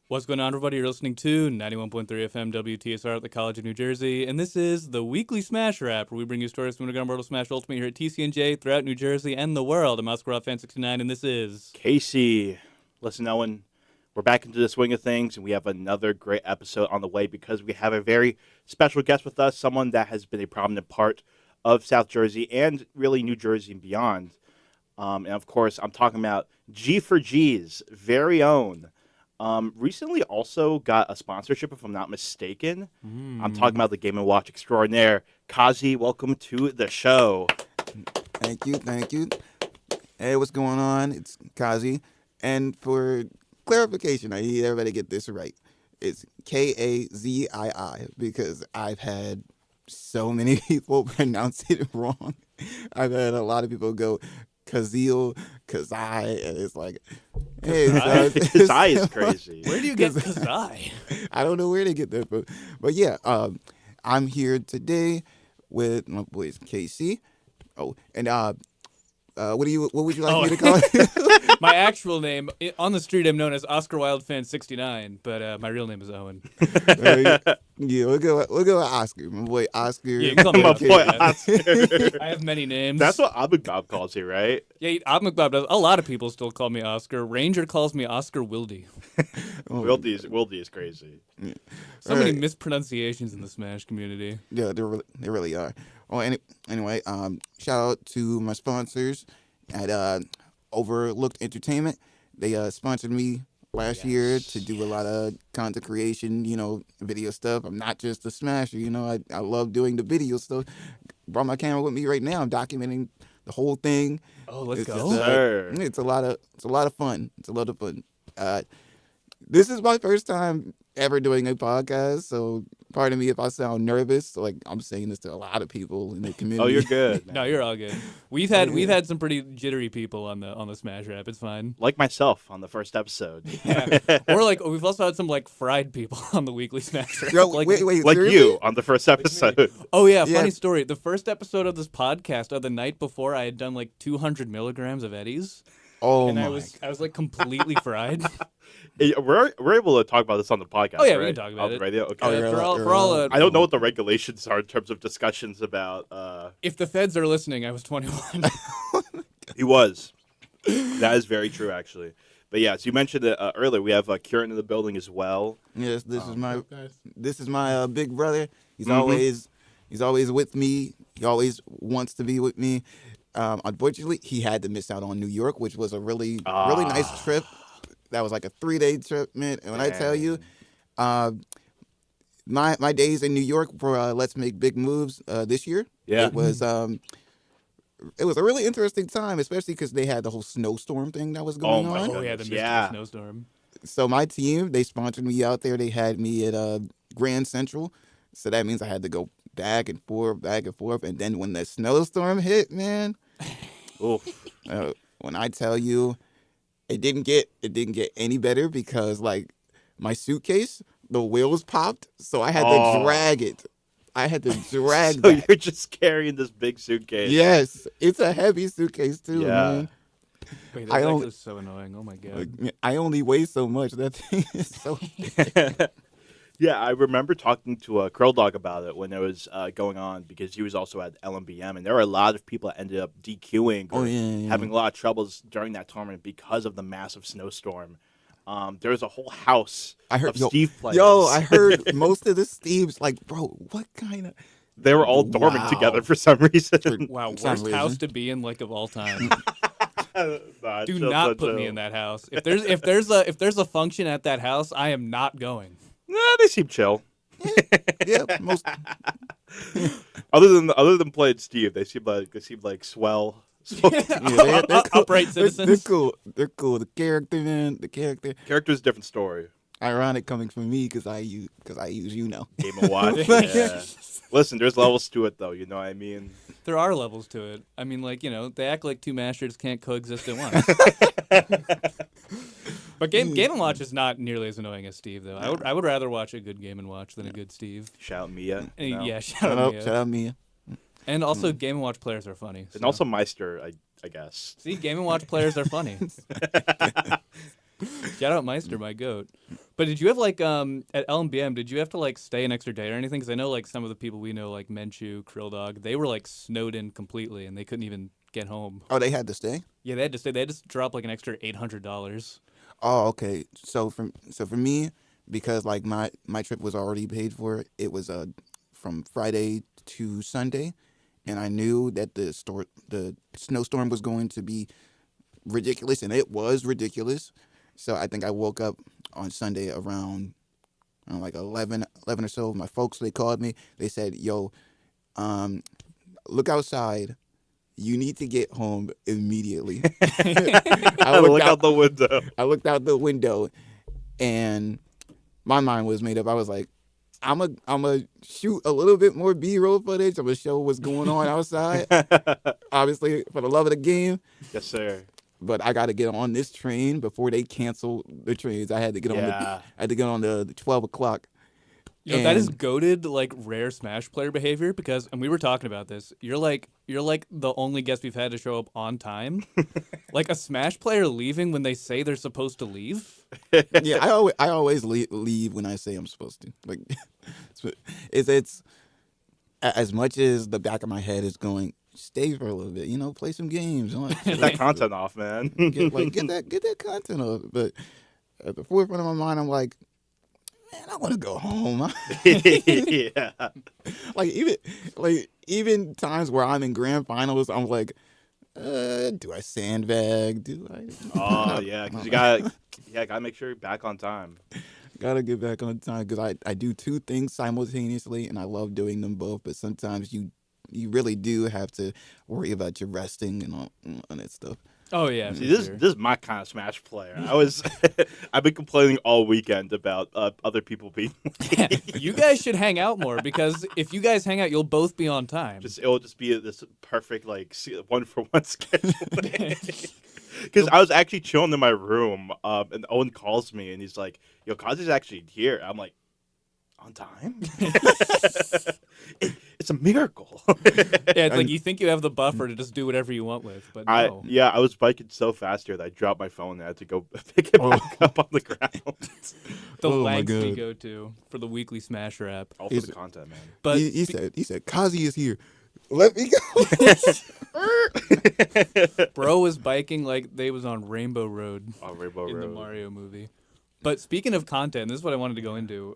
What's going on, everybody? You're listening to 91.3 FM WTSR at the College of New Jersey, and this is the weekly Smash Wrap, where we bring you stories from Underground World of Smash Ultimate here at TCNJ throughout New Jersey and the world. I'm Oscar Fan 69, and this is Kazii. Listen, Owen, we're back into the swing of things, and we have another great episode on the way because we have a very special guest with us, someone that has been a prominent part of South Jersey and really New Jersey and beyond. And of course, I'm talking about G4G's very own. Recently also got a sponsorship, if I'm not mistaken. I'm talking about the Game & Watch extraordinaire. Kazii, welcome to the show. Thank you. Hey, what's going on? It's Kazii. And for clarification, I need everybody to get this right. It's Kazii because I've had so many people pronounce it wrong. I've had a lot of people go Kazii, and it's like, hey, Kazii is crazy. Where do you get Kazii? I don't know where to get that from. But yeah, I'm here today with my boys Kazii. Oh, and what would you like me to call it? My actual name, on the street, I'm known as Oscar Fan 69, but my real name is Owen. Yeah, we'll go with Oscar. My boy Oscar. Yeah, you can call me My Oscar. boy Oscar. I have many names. That's what Abugab calls you, right? Yeah, Abmcbob does. A lot of people still call me Oscar. Ranger calls me Oscar Wildy. Wildy is crazy. Yeah. So many mispronunciations in the Smash community. Yeah, they really are. Oh, anyway, shout out to my sponsors at Overlooked Entertainment. They sponsored me last year to do a lot of content creation, video stuff. I'm not just a smasher, I love doing the video stuff. Brought my camera with me right now. I'm documenting the whole thing. Oh, let's It's go. just, Sir. it's a lot of fun. This is my first time ever doing a podcast, so pardon me if I sound nervous. Like I'm saying this to a lot of people in the community. Oh, you're good. man. No, you're all good. We've had some pretty jittery people on the Smash Rap. It's fine. Like myself on the first episode. Yeah. Or we've also had some fried people on the weekly Smash Rap. Yo, wait, Like seriously? you on the first episode. Oh yeah, Yeah. funny story. The first episode of this podcast, the night before, I had done 200 milligrams of Eddies, Oh and my! I was completely fried. Hey, we're able to talk about this on the podcast. Oh, yeah, we right? can talk about on it. the radio. Okay. Oh, you're for allowed- all, I don't know what the regulations are in terms of discussions about. if the feds are listening, I was 21. He was. That is very true, actually. But yeah, so you mentioned it earlier. We have Kieran in the building as well. Yes, this is my big brother. He's Mhm. always with me. He always wants to be with me. Unfortunately, he had to miss out on New York, which was a really nice trip. That was like a 3-day trip, man. And when I tell you, my days in New York for Let's Make Big Moves this year, Yeah. it was a really interesting time, especially because they had the whole snowstorm thing that was going my on. Oh yeah, the mystical Yeah. snowstorm. So my team, they sponsored me out there. They had me at Grand Central. So that means I had to go back and forth. And then when the snowstorm hit, man, Oof. when I tell you, it didn't get any better because my suitcase, the wheels popped. So I had to drag it. So that. you're just carrying this big suitcase. Yes, it's a heavy suitcase too, Yeah. man. Wait, I that's don't- actually so annoying. Oh my god. I only weigh so much. That thing is so. Yeah, I remember talking to Curl Dog about it when it was going on because he was also at LMBM, and there were a lot of people that ended up DQing or having a lot of troubles during that tournament because of the massive snowstorm. There was a whole house of Steve players. I heard most of the Steves bro, what kind of? They were all dormant Wow. together for some reason. Wow, For some worst house reason. to be in of all time. Nah, Do chill, not chill, put me chill. in that house. If there's a function at that house, I am not going. Nah, they seem chill. Yeah, most. Other than playing Steve, they seem like swell. Yeah, they're cool. Upright They're citizens. cool. They're cool. The character, man. The character. Character's a different story. Ironic coming from me because I use Game & Watch. Yeah. Listen, there's levels to it though. You know what I mean? There are levels to it. I mean, they act like two masters can't coexist at once. But Game & Watch is not nearly as annoying as Steve, though. I would rather watch a good Game & Watch than a good Steve. Shout Mia. you know? Yeah, Shout shout out. out Mia. And also, Game & Watch players are funny. And so. also Meister, I guess. See, Game & Watch players are funny. Shout out Meister, my goat. But did you have like at LMBM? Did you have to like stay an extra day or anything? Because I know like some of the people we know, like Menchu, Krill Dog, they were like snowed in completely and they couldn't even get home. Oh, they had to stay. Yeah, they had to stay. They had to drop like an extra $800. Oh, okay. So for me, because like my trip was already paid for, it was from Friday to Sunday, and I knew that the snowstorm was going to be ridiculous, and it was ridiculous. So I think I woke up on Sunday around like 11 or so. My folks, they called me. They said, "Yo, look outside. You need to get home immediately." I look out the window. I looked out the window, and my mind was made up. I was like, I'm a shoot a little bit more B-roll footage. I'm gonna show what's going on outside. Obviously, for the love of the game. Yes, sir. But I got to get on this train before they cancel the trains. I had to get on Yeah. I had to get on the 12 o'clock. You know, that is And- goated like rare Smash player behavior because, and we were talking about this. You're like the only guest we've had to show up on time. Like a Smash player leaving when they say they're supposed to leave. Yeah, I always leave when I say I'm supposed to. Like, it's as much as the back of my head is going, stay for a little bit, play some games. I'm like, Get that content off, man. get that content off. But at the forefront of my mind, I'm like, man, I want to go home. Yeah. Even times where I'm in grand finals, I'm like, do I sandbag? Do I? Oh, yeah, because you gotta make sure you're back on time. Gotta get back on time because I do two things simultaneously, and I love doing them both. But sometimes you really do have to worry about your resting and all that stuff. Oh yeah. See, this is my kind of Smash player. I've been complaining all weekend about other people being You guys should hang out more because if you guys hang out, you'll both be on time. it'll just be this perfect like 1-for-1 schedule. Because I was actually chilling in my room, and Owen calls me and he's like, "Yo, Kazi's actually here." I'm like, "On time?" It's a miracle. Yeah, it's like you think you have the buffer to just do whatever you want with, but no. I was biking so fast here that I dropped my phone and I had to go pick it back up on the ground. The Oh, my lengths we God. go to for the weekly Smash rap. All for the content, man. But he said Kazii is here. Let me go. bro was biking like they was on Rainbow Road On Rainbow in Road. the Mario movie. But speaking of content, this is what I wanted to go into.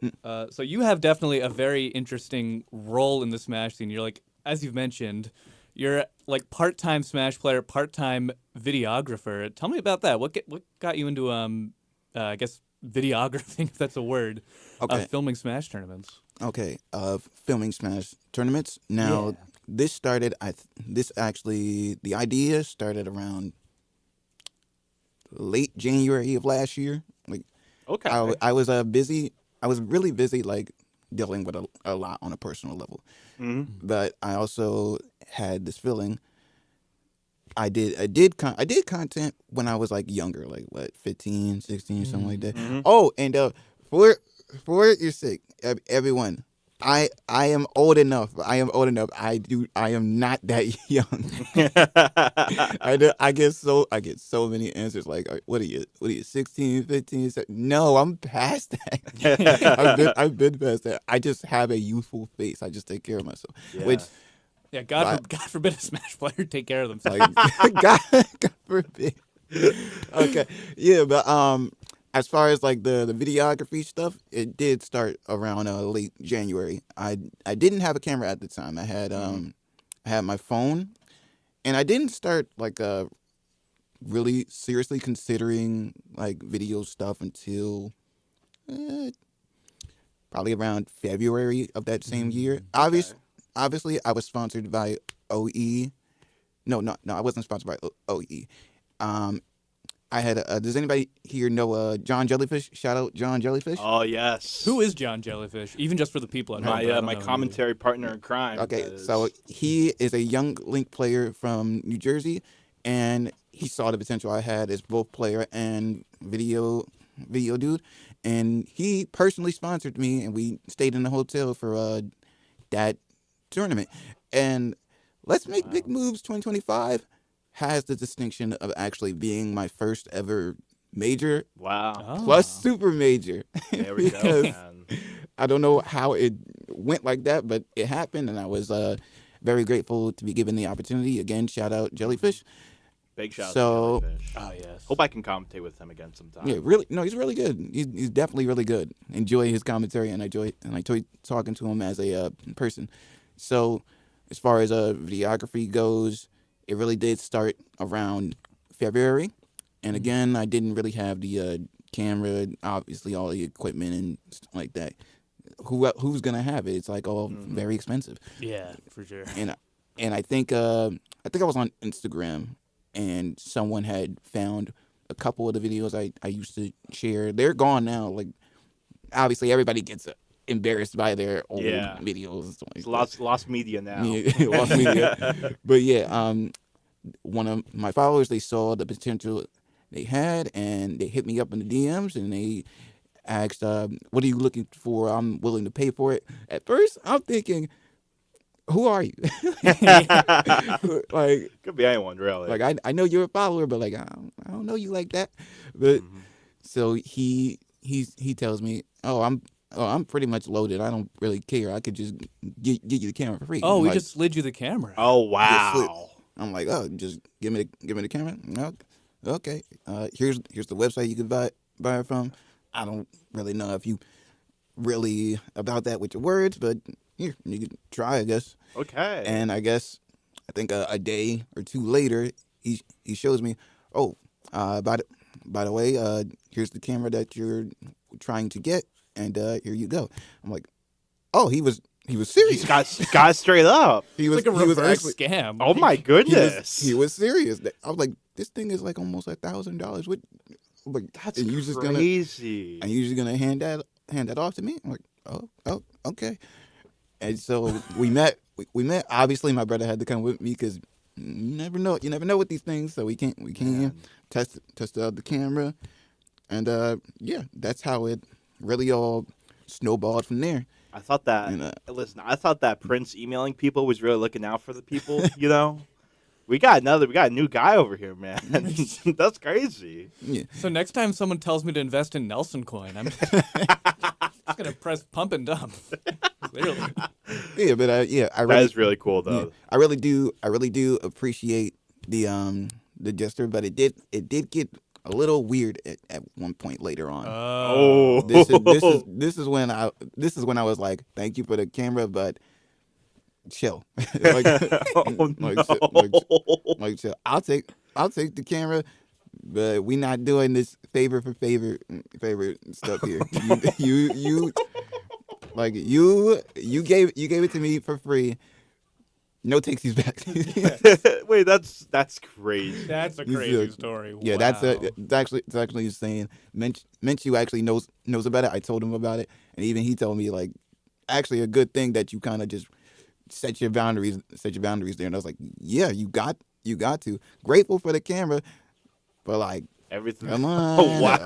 So you have definitely a very interesting role in the Smash scene. You're like, as you've mentioned, you're like part-time Smash player, part-time videographer. Tell me about that. What got you into I guess videographing, if that's a word, Okay. filming Smash tournaments? Okay, filming Smash tournaments. Now, Yeah. this started. The idea started around late January of last year. Like, Okay. I was busy. I was really busy, like dealing with a lot on a personal level. Mm-hmm. But I also had this feeling. I did content when I was like younger, like what, 15, 16, something like that. Mhm. Oh, and for your sake, everyone, I am old enough. I am not that young. I get so many answers like, what are you 16, 15? No, I'm past that. I've been past that. I just have a youthful face. I just take care of myself. Yeah. Which, Yeah, God forbid a Smash player take care of themselves. like, God forbid. Okay, yeah, but as far as like the videography stuff, it did start around late January. I didn't have a camera at the time. I had my phone, and I didn't start like really seriously considering like video stuff until probably around February of that same year. Obviously, I was sponsored by OE. No, I wasn't sponsored by OE. I had. Does anybody here know John Jellyfish? Shout out John Jellyfish. Oh yes. Who is John Jellyfish? Even just for the people at home. but I my don't my know who. commentary partner in crime? Okay, that is- so he is a young Link player from New Jersey, and he saw the potential I had as both player and video dude, and he personally sponsored me, and we stayed in the hotel for that tournament. And Let's Make Big Moves 2025 has the distinction of actually being my first ever major Wow. plus super major. There we go, Because man. I don't know how it went like that, but it happened, and I was very grateful to be given the opportunity. Again, shout out Jellyfish. Big shout out So- to Jellyfish. Oh yes. Hope I can commentate with him again sometime. Yeah, really. No, he's really good. He's definitely really good. Enjoy his commentary, and I enjoy talking to him as a person. So, as far as videography goes, it really did start around February, and again, I didn't really have the camera, obviously all the equipment and stuff like that. Who's gonna have it? It's like all very expensive. Yeah, for sure. And I think I was on Instagram, and someone had found a couple of the videos I used to share. They're gone now. Like, obviously, everybody gets embarrassed by their old Yeah. videos. And stuff like It's lost media now. that. Yeah, lost media. But yeah, one of my followers, they saw the potential they had, and they hit me up in the DMs, and they asked, "What are you looking for? I'm willing to pay for it." At first, I'm thinking, who are you? Like, Could be anyone, really. like I know you're a follower, but like I don't know you like that. But so he tells me, I'm pretty much loaded. I don't really care. I could just get you the camera for free. Oh, I'm we like, just slid you the camera. Oh slip. wow. I'm like, oh, just give me the camera. Okay. Here's the website you can buy it from. I don't really know if you really about that with your words, but here you can try, I guess. Okay. And I guess I think a day or two later, he shows me, by the way, here's the camera that you're trying to get, and here you go. I'm like, oh, he was serious. He's got straight up. He It's was like a he was reverse actually scam. Oh my goodness. he was serious. I was like, this thing is like almost $1,000. What? Like, That's and you just crazy. gonna hand that off to me? I'm like, oh, okay. And so we met. We met. Obviously, my brother had to come with me because you never know. You never know with these things. So we came Man. test out the camera, and yeah, that's how it really all snowballed from there. I thought that. And, Listen, I thought that Prince emailing people was really looking out for the people. You know, we got a new guy over here, man. That's crazy. Yeah. So next time someone tells me to invest in Nelson coin, I'm just gonna press pump and dump. Clearly. Yeah, but I That really, is really cool, though. yeah, I really do appreciate the gesture, but it did get a little weird at one point later on. Oh, This is when I was like, thank you for the camera, but chill. like, oh like, no. like chill. I'll take the camera, but we not doing this favor for favor stuff here. You like you gave it to me for free. No takesies back. Wait, that's crazy. That's a This is crazy a- story. Yeah, wow. it's actually saying Menchu actually knows about it. I told him about it, and even he told me like, actually a good thing that you kind of just set your boundaries there. And I was like, yeah, you got to. Grateful for the camera, but like, Everything. come on. Oh, wow.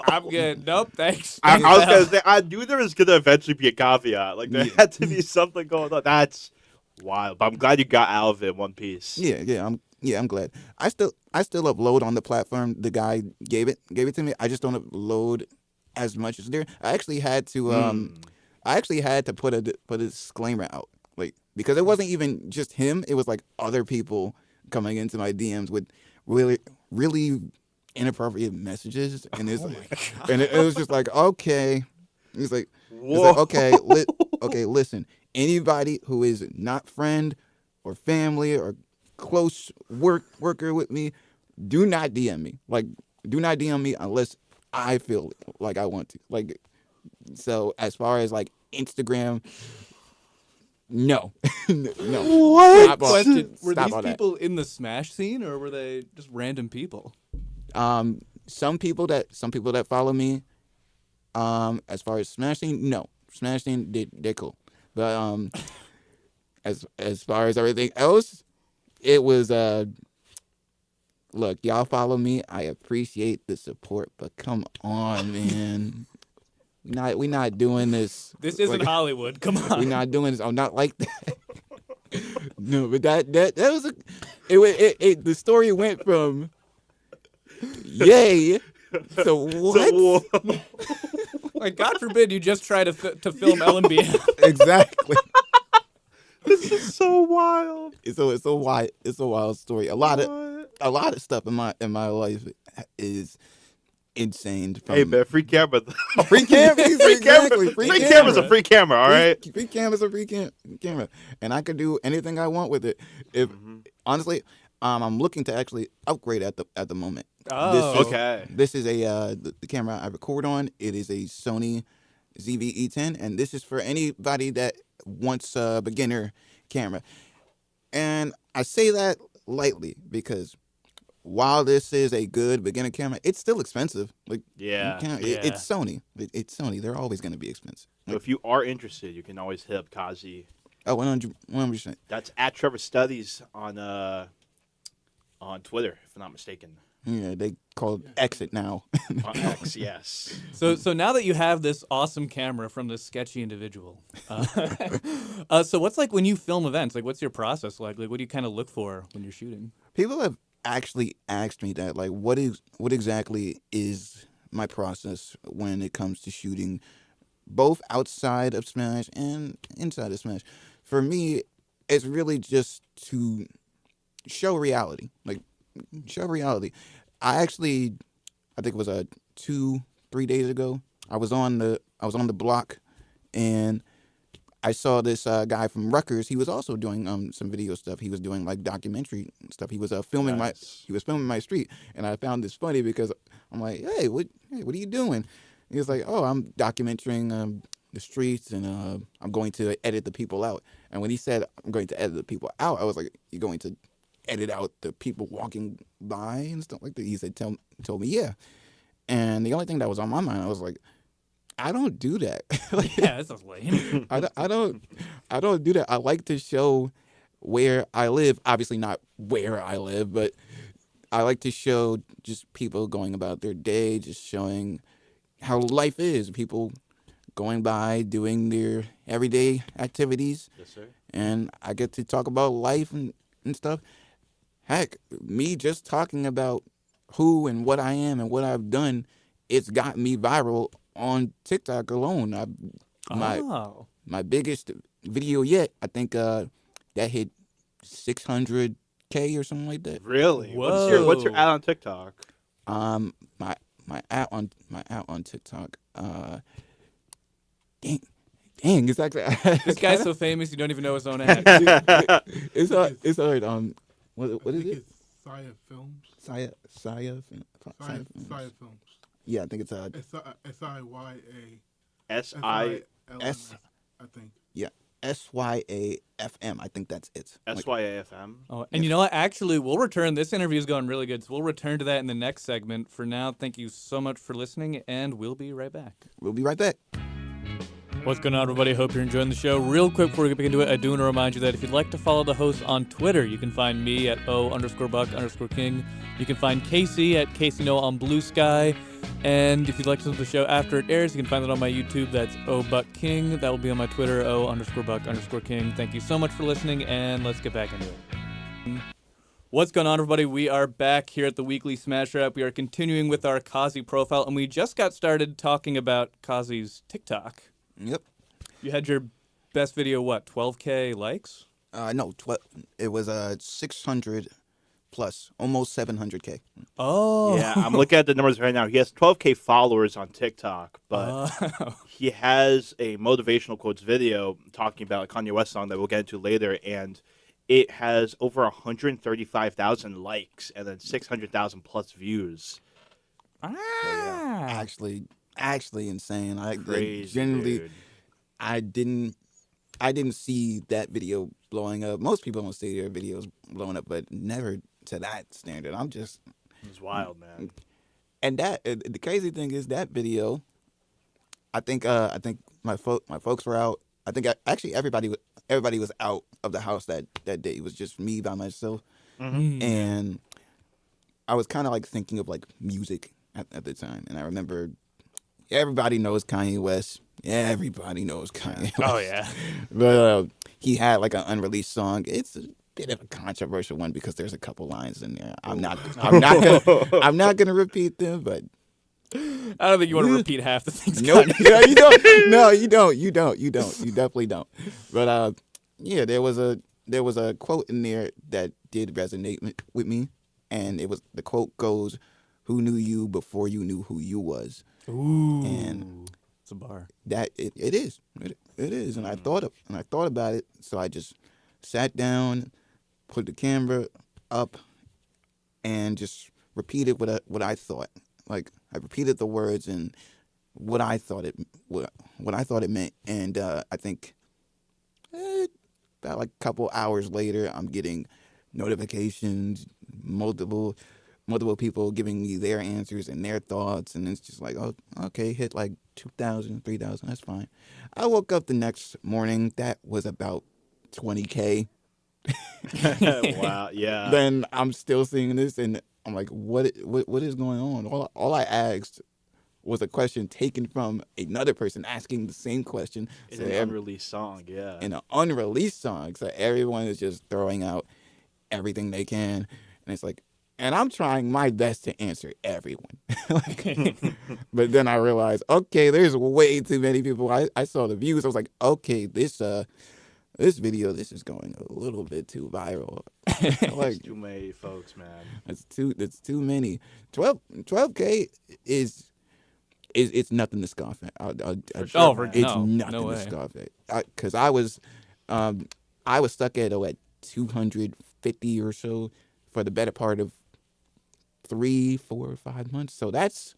I'm good. Nope, thanks. I was Thanks, gonna say, I knew there was gonna eventually be a caveat. Like there Yeah. had to be something going on. That's wild. But I'm glad you got out of it in one piece. I'm glad. I still upload on the platform the guy gave it to me. I just don't upload as much as there. I actually had to put a disclaimer out, like, because it wasn't even just him. It was like other people coming into my DMs with really inappropriate messages, and it was just like, okay. It's like, Whoa. okay, okay, listen. Anybody who is not friend or family or close worker with me, do not DM me. Like, do not DM me unless I feel like I want to. Like, so as far as like Instagram, no, no. What? Stop all- Question: Were stop these all that. people in the Smash scene, or were they just random people? Some people that follow me, as far as smashing, no, smashing, they're cool. But as far as everything else, it was look, y'all follow me. I appreciate the support, but come on, man. We not doing this. This isn't like, Hollywood. Come on. we're not doing this. I'm not like that. No, but that was the story went from yay So what? So, Like, God forbid you just try to film LMBM. Exactly. this is so wild. It's a wild story. A lot What? of stuff in my life is insane. From Hey, man, free camera. free cameras, Free exactly. camera. Free camera's a free camera, all right? Free camera's a free camera, and I could do anything I want with it. If honestly, I'm looking to actually upgrade at the moment. Oh, Okay. This is the camera I record on. It is a Sony ZV-E10, and this is for anybody that wants a beginner camera. And I say that lightly because while this is a good beginner camera, it's still expensive. Like, Yeah. it's Sony. It's Sony. They're always going to be expensive. So if you are interested, you can always hit up Kazii. Oh, 100%. That's at Trevor Studies on Twitter, if I'm not mistaken. Yeah, they call it Exit now. On X, yes. so now that you have this awesome camera from this sketchy individual, so what's like when you film events? Like, what's your process like? Like, what do you kind of look for when you're shooting? People have actually asked me that, like, what exactly is my process when it comes to shooting, both outside of Smash and inside of Smash. For me, it's really just to show reality. Like, show reality. I think it was 2-3 days ago. I was on the block, and I saw this guy from Rutgers. He was also doing some video stuff. He was doing like documentary stuff. He was filming Nice. my street, and I found this funny because I'm like, hey, what are you doing? He was like, oh, I'm documenting the streets, and I'm going to edit the people out. And when he said I'm going to edit the people out, I was like, you're going to edit out the people walking by and stuff like that? He said, told me, yeah. And the only thing that was on my mind, I was like, I don't do that. Like, Yeah, that sounds lame. I don't do that. I like to show where I live. Obviously not where I live, but I like to show just people going about their day, just showing how life is. People going by, doing their everyday activities. Yes, sir. And I get to talk about life and stuff. Heck, me just talking about who and what I am and what I've done, it's got me viral on TikTok alone. Oh. My biggest video yet, I think that hit 600K or something like that. Really? Whoa. What's your ad on TikTok? My ad on TikTok. Dang, it's actually This guy's so famous you don't even know his own ad. it's alright. What is it? It's Saya Films. Saya Saya Films. Yeah, I think it's S-I-Y-A-F-I-L-M-S, I think. yeah, SYAFM. I think that's it. SYAFM. Oh, and you know what? Actually, we'll return. This interview is going really good, so we'll return to that in the next segment. For now, thank you so much for listening, and we'll be right back. We'll be right back. What's going on, everybody? Hope you're enjoying the show. Real quick before we get into it, I do want to remind you that if you'd like to follow the host on Twitter, you can find me at O_Buck_King. You can find Casey at Casey Noah on Blue Sky. And if you'd like to listen to the show after it airs, you can find it on my YouTube. That's O_Buck_King. That will be on my Twitter, O_Buck_King. Thank you so much for listening, and let's get back into it. What's going on, everybody? We are back here at the Weekly Smash Rap. We are continuing with our Kazii profile, and we just got started talking about Kazii's TikTok. Yep. You had your best video, what, 12K likes? No, it was 600 plus, almost 700K. Oh. Yeah, I'm looking at the numbers right now. He has 12K followers on TikTok, but Oh. he has a motivational quotes video talking about a Kanye West song that we'll get into later, and it has over 135,000 likes and then 600,000 plus views. Ah. Actually insane. Crazy, generally, dude. I didn't see that video blowing up. Most people don't see their videos blowing up, but never to that standard. I'm just, It's wild, man. and that the crazy thing is that video. I think my folks were out. I think actually everybody was out of the house that day. It was just me by myself, and I was kind of like thinking of like music at the time, and I remember. Everybody knows Kanye West. Everybody knows Kanye West. Oh, yeah. But he had like an unreleased song. It's a bit of a controversial one because there's a couple lines in there. I'm not gonna repeat them, but I don't think you want to repeat half the things. Nope. Kanye Yeah, you don't. No, you don't. You don't. You don't. You definitely don't. But yeah, there was a quote in there that did resonate with me, and the quote goes, "Who knew you before you knew who you was?" Ooh, And it's a bar. that it is. It is. And I thought about it. So I just sat down, put the camera up, and just repeated what I thought. Like I repeated the words and what I thought it meant. And I think about like a couple hours later, I'm getting notifications, multiple people giving me their answers and their thoughts, and it's just like, oh, okay, hit like 2,000, 3,000, that's fine. I woke up the next morning, that was about 20K. Wow, yeah. Then I'm still seeing this, and I'm like, what is going on? All I asked was a question taken from another person asking the same question. In an unreleased song, yeah. In an unreleased song. So everyone is just throwing out everything they can. And it's like, and I'm trying my best to answer everyone. But then I realized, okay, there's way too many people. I saw the views. I was like, okay, this video, this is going a little bit too viral. Like too many folks, man. That's too many. 12K is it's nothing to scoff at. For sure, it's no nothing way. to scoff at. Because I was stuck at 250 or so for the better part of 3, 4, 5 months. So that's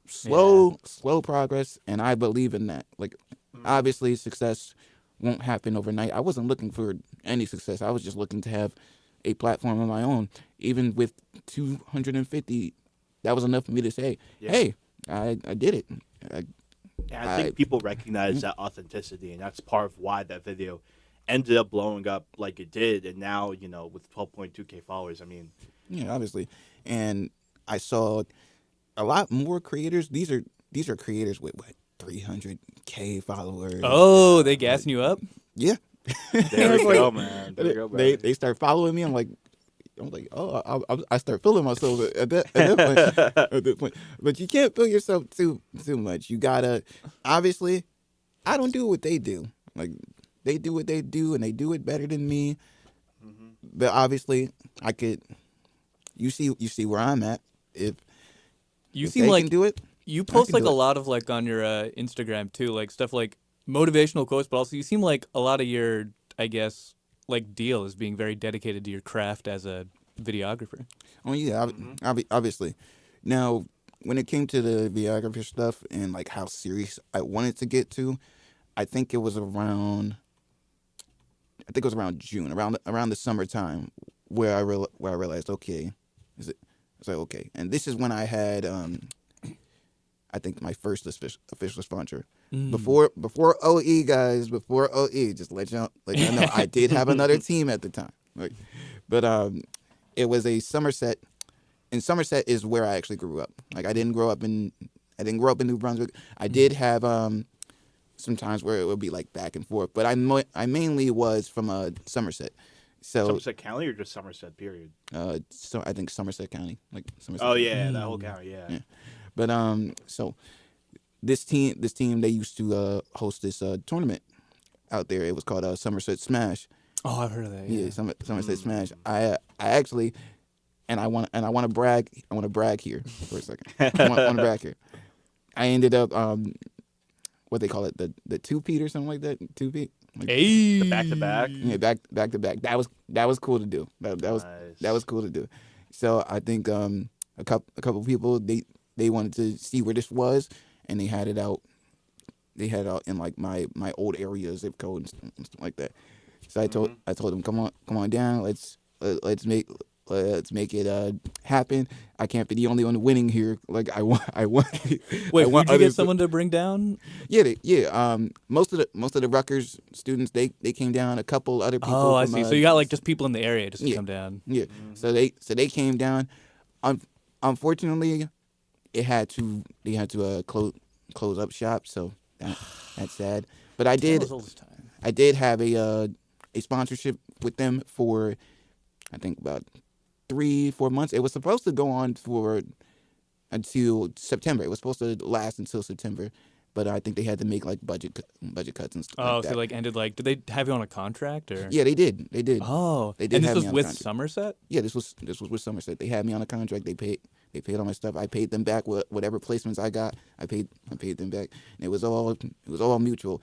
slow progress, and I believe in that. Like, obviously, success won't happen overnight. I wasn't looking for any success. I was just looking to have a platform of my own. Even with 250, that was enough for me to say, hey, I did it. I think people recognize that authenticity, and that's part of why that video ended up blowing up like it did. And now, with 12.2K followers, I mean, yeah, obviously. And I saw a lot more creators. These are creators with 300K followers. Oh, they gassing you up? Yeah. there we go, man. There we go, brother. They start following me. I'm like, oh, I start feeling myself at that point. But you can't feel yourself too much. You gotta, obviously, I don't do what they do. Like, they do what they do, and they do it better than me. Mm-hmm. But obviously, I could. You see where I'm at. If seem they like can do it, you post like do a it. lot of like on your Instagram too, like stuff like motivational quotes, but also you seem like a lot of your, I guess, like deal is being very dedicated to your craft as a videographer. Oh yeah, obviously. Now, when it came to the videographer stuff and like how serious I wanted to get to, I think it was around June, around the summertime, where I realized, okay, okay, and this is when I had I think my first official sponsor. Before OE, guys, before OE, just let y'all know, I did have another team at the time. But it was a Somerset, and Somerset is where I actually grew up. Like, I didn't grow up in New Brunswick. I did have some times where it would be like back and forth, but I mainly was from Somerset. So Somerset County or just Somerset period? So I think Somerset County, like Somerset. Oh yeah, that whole county, yeah. But so this team, they used to host this tournament out there. It was called Somerset Smash. Oh, I've heard of that. Yeah, Somerset Smash. I actually, and I want to brag. I want to brag here for a second. I want to brag here. I ended up what they call it, the 2-peat or something like that. 2-peat. Like, Hey, the back to back. Yeah, back to back. That was cool to do. That was cool to do. So I think a couple people they wanted to see where this was, and they had it out. They had it out in like my old area zip code and stuff like that. So I told them, come on down. Let's make it happen. I can't be the only one winning here. Like, I want. Wait, I want did you get others someone to bring down? Yeah. Most of the Rutgers students, they came down. A couple other people. Oh, I from, see. So you got like just people in the area just to come down. Yeah. So they came down. Unfortunately, they had to close up shop. So that's sad. But I did have a sponsorship with them for, I think, about 3-4 months. It was supposed to go on for until September. It was supposed to last until September, but I think they had to make like budget cuts and stuff Oh, like so that. like ended like did they have you on a contract or? Yeah, they did. They did. Oh, They did and this have was me on a with contract. Somerset. Yeah, this was with Somerset. They had me on a contract. They paid all my stuff. I paid them back whatever placements I got. I paid them back. And it was all mutual.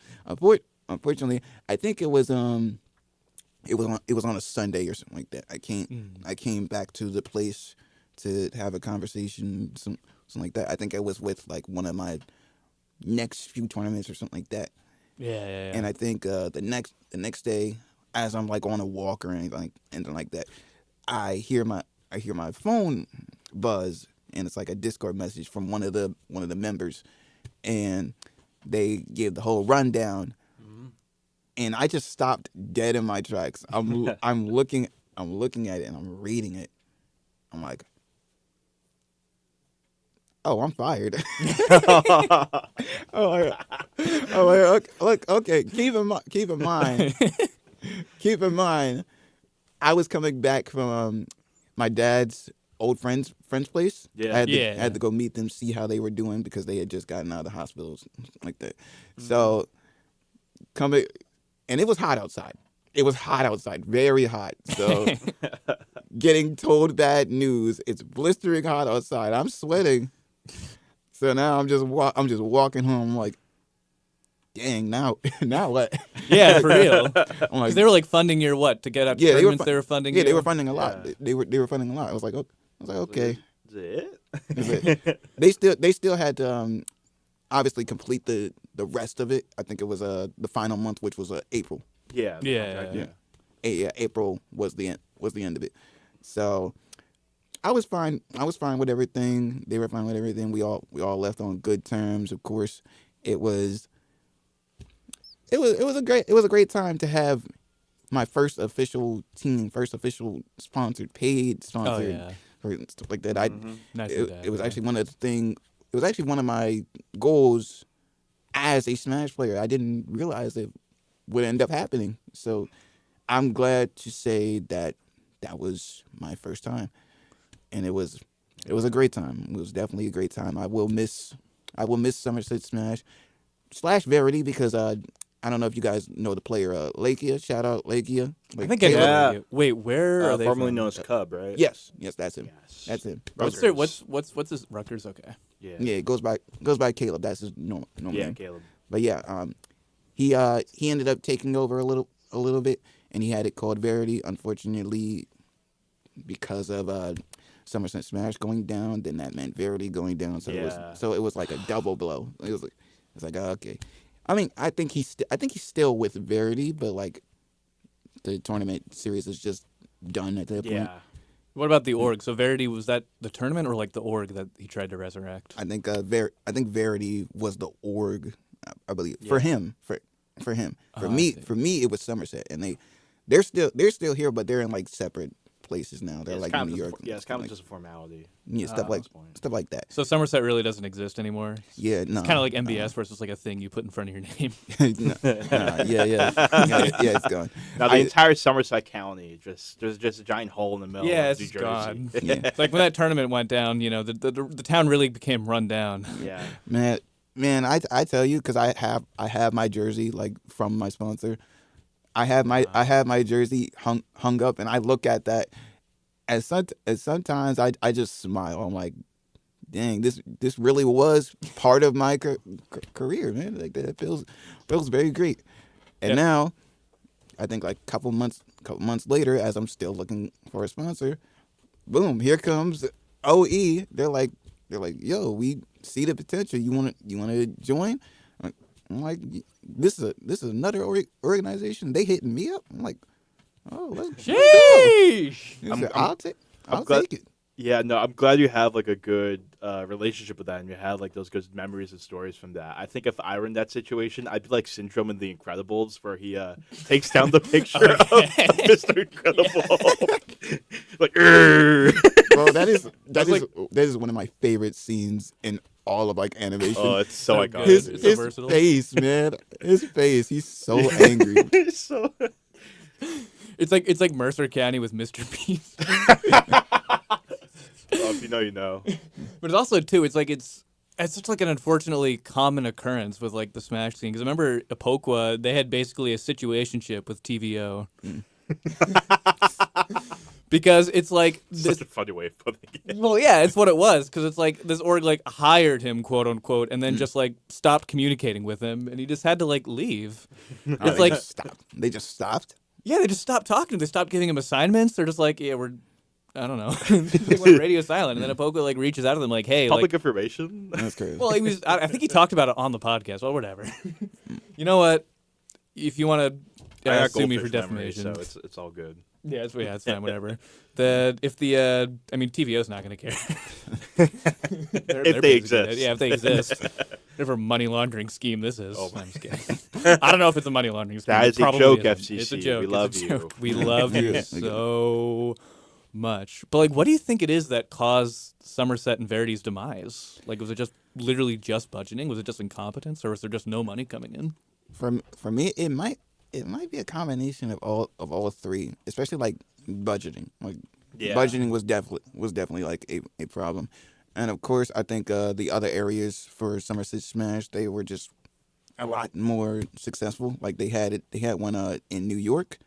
Unfortunately, I think it was on a Sunday or something like that. I came back to the place to have a conversation, something like that. I think it was with like one of my next few tournaments or something like that. Yeah. And I think the next day, as I'm like on a walk or anything like that, I hear my phone buzz, and it's like a Discord message from one of the members, and they give the whole rundown, and I just stopped dead in my tracks. I'm looking at it and I'm reading it. I'm like, oh, I'm fired. Okay. Keep in mind, I was coming back from my dad's old friend's place. Yeah. I had to go meet them, see how they were doing because they had just gotten out of the hospital, like that. So coming, and it was hot outside. It was hot outside, very hot. So getting told bad news, it's blistering hot outside. I'm sweating. So now I'm just walking home. I'm like, dang, now what? Yeah, for real. I'm Because like, they were like funding your what to get out Yeah, tournaments. They were funding. yeah, you? they were funding a lot. Yeah. They were funding a lot. I was like, okay. Is it? Is it? They still had to obviously complete the rest of it. I think it was the final month, which was April. Yeah. the Yeah. contract, Yeah, April was the end of it. So I was fine. I was fine with everything. They were fine with everything. We all left on good terms. Of course, it was a great time to have my first official team, first official paid sponsored, yeah. or stuff like that. Nice It, with that, it was yeah. actually one of the thing. It was actually one of my goals as a Smash player. I didn't realize it would end up happening. So I'm glad to say that was my first time, and it was a great time. It was definitely a great time. I will miss Somerset Smash / Verity because I don't know if you guys know the player Lakia. Shout out Lakia. I think I know. Yeah. you. Wait, where are they formerly from? known as Cub, right? Yes, that's him. Yes. That's him. What's their what's his Rutgers? Okay. Yeah. Yeah, it goes by Caleb. That's his normal Yeah, name. Caleb. But yeah, he ended up taking over a little bit, and he had it called Verity. Unfortunately, because of Somerset Smash going down, then that meant Verity going down. So it was like a double blow. It's like okay. I mean, I think he's still with Verity, but like the tournament series is just done at that point. Yeah. What about the org? So Verity, was that the tournament or like the org that he tried to resurrect? I think Verity was the org, I believe. For him. For him. For me it was Somerset, and they're still here, but they're in like separate places now. They're like in New York. Yeah, it's kind of just a formality. Yeah, stuff like that. So Somerset really doesn't exist anymore. Yeah, no. It's kind of like MBS, where it's just like a thing you put in front of your name. Yeah, it's gone. Now the entire Somerset County, there's just a giant hole in the middle Yeah, of it's New Jersey. gone. Yeah. It's like when that tournament went down, you know, the town really became run down. Yeah. Man, I tell you, because I have my jersey like from my sponsor. I have my jersey hung up, and I look at that, and sometimes I just smile. I'm like, dang, this really was part of my career, man. Like that feels very great. And now, I think like couple months later, as I'm still looking for a sponsor, boom, here comes OE. They're like, yo, we see the potential. You want to join? I'm like, this is another organization. They hitting me up. I'm like, oh, let's go. Sheesh! I'll take it. Yeah, no, I'm glad you have like a good relationship with that, and you have like those good memories and stories from that. I think if I were in that situation, I'd be like Syndrome in The Incredibles, where he takes down the picture of Mr. Incredible. Like, Well, that is one of my favorite scenes in all of like animation. oh, it's so So iconic. good. his It's so versatile. face, man. His face. He's so angry. So It's like Mercer County with Mr. Beast. Well, if you know, you know. But it's also too. It's such like an unfortunately common occurrence with like the Smash scene. Because remember, Apokwa, they had basically a situationship with TVO. Because it's like this. Such a funny way of putting it. Well, yeah, it's what it was. Because it's like this org like hired him, quote unquote, and then just like stopped communicating with him, and he just had to like leave. Oh, It's they like just stopped. They just stopped. yeah, they just stopped talking. They stopped giving him assignments. They're just like, yeah, I don't know. They went radio silent, and then Apokwa like reaches out to them like, hey, Public like, information. That's crazy. well, I think he talked about it on the podcast. Well, whatever. You know what? If you want I to got sue me for goldfish memory, defamation, so it's all good. yeah, it's fine. Whatever. TVO's not going to care. They're If they busy exist. with it. Yeah, if they exist. Whatever money laundering scheme this is. Oh my I'm just kidding. I don't know if it's a money laundering scheme. That It is a probably joke, isn't. FCC. It's a joke. We It's love a you. joke. We love you Yeah. so much. But like, what do you think it is that caused Somerset and Verity's demise? Like, was it just literally just budgeting? Was it just incompetence, or was there just no money coming in? For me, it might be a combination of all three, especially like budgeting. Like Yeah. budgeting was definitely like a problem, and of course I think the other areas for Somerset Smash, they were just a lot more successful. Like they had one in New York,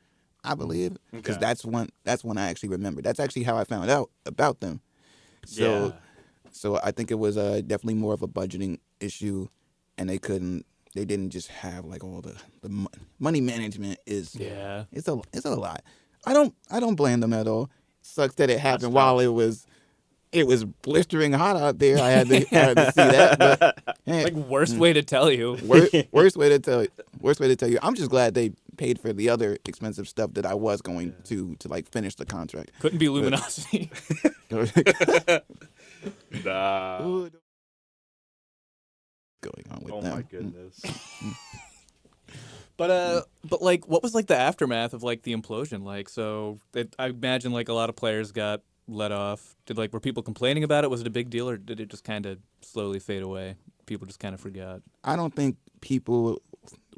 I believe, because Okay. that's one I actually remember. That's actually how I found out about them. So Yeah. so I think it was definitely more of a budgeting issue, and they didn't just have like all the money management is Yeah. it's a lot. I don't blame them at all. Sucks that it happened tough. while it was blistering hot out there. I had to see that, but hey, Like, worst way to tell you. worst way to tell you. I'm just glad they paid for the other expensive stuff that I was going to like finish the contract. Couldn't be Luminosity. Nah. Going on with Oh them. my goodness. But like, what was like the aftermath of like the implosion? Like, so I imagine like a lot of players got let off. Were people complaining about it? Was it a big deal, or did it just kind of slowly fade away? People just kind of forgot. I don't think people